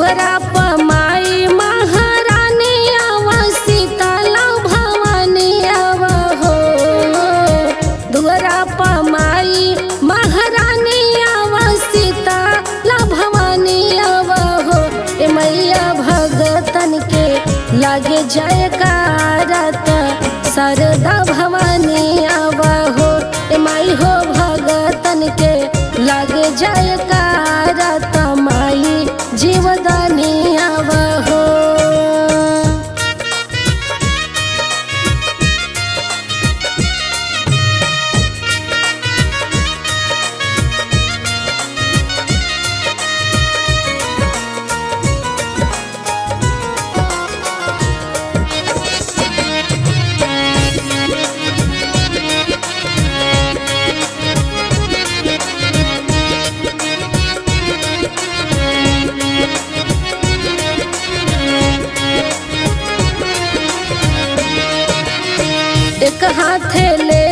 दुअरा पमाई महारानी आवा शीतला भवानी आवा हो। दुअरा पमाई महारानी आवा शीतला भवानी आवा हो। ए मैया भगतन के लागे जयकारत शारदा भवानी आवा हो। ए माई हो भगतन के लागे जयकारत माई जीवदानी आवा हो। एक हाथे ले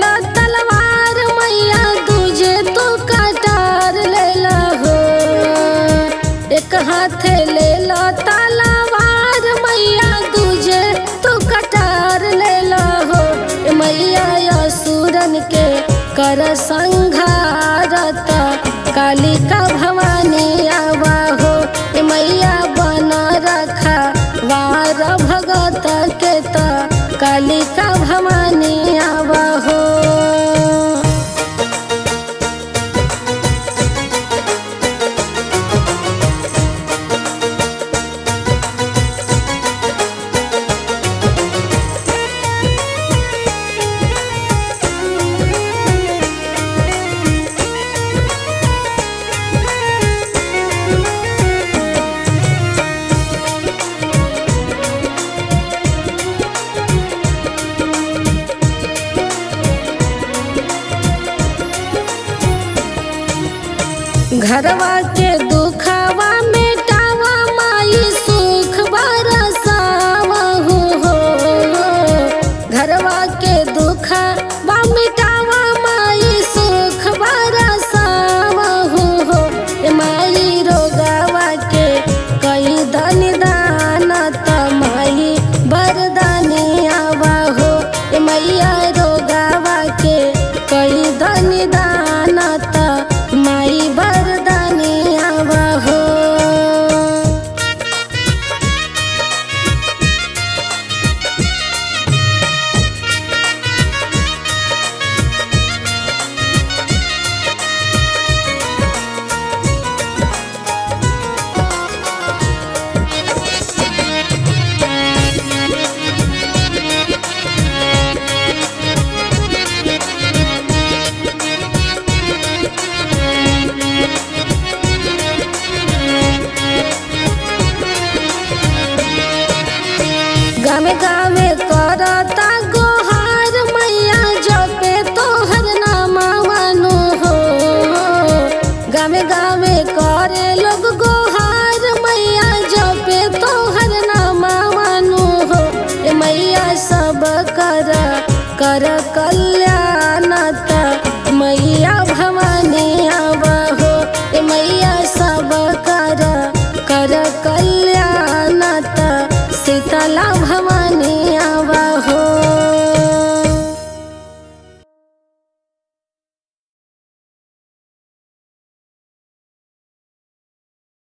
ला तलवार मैया दूजे तो कटार ले ला हो। एक हाथे ले ला तलवार मैया दूजे तो कटार ले ला हो। ए मैया असुरन के कर संघारत कालिका भवानी आवा हो। ए मैया बन रखा वार भगत के त कालिका भवानी आवा हो। घरवा के दुखवा मिटावा माई सुख बरसावा हो। घरवा के दुखवा मिटावा माई सुख बरसावा हो। ए माई रोगावा के कई दनिदान त माई बरदानी आवा हो। ए मैया रोगावा के कई दनिदान त माई बरदानी आवा हो। गावे गावे करता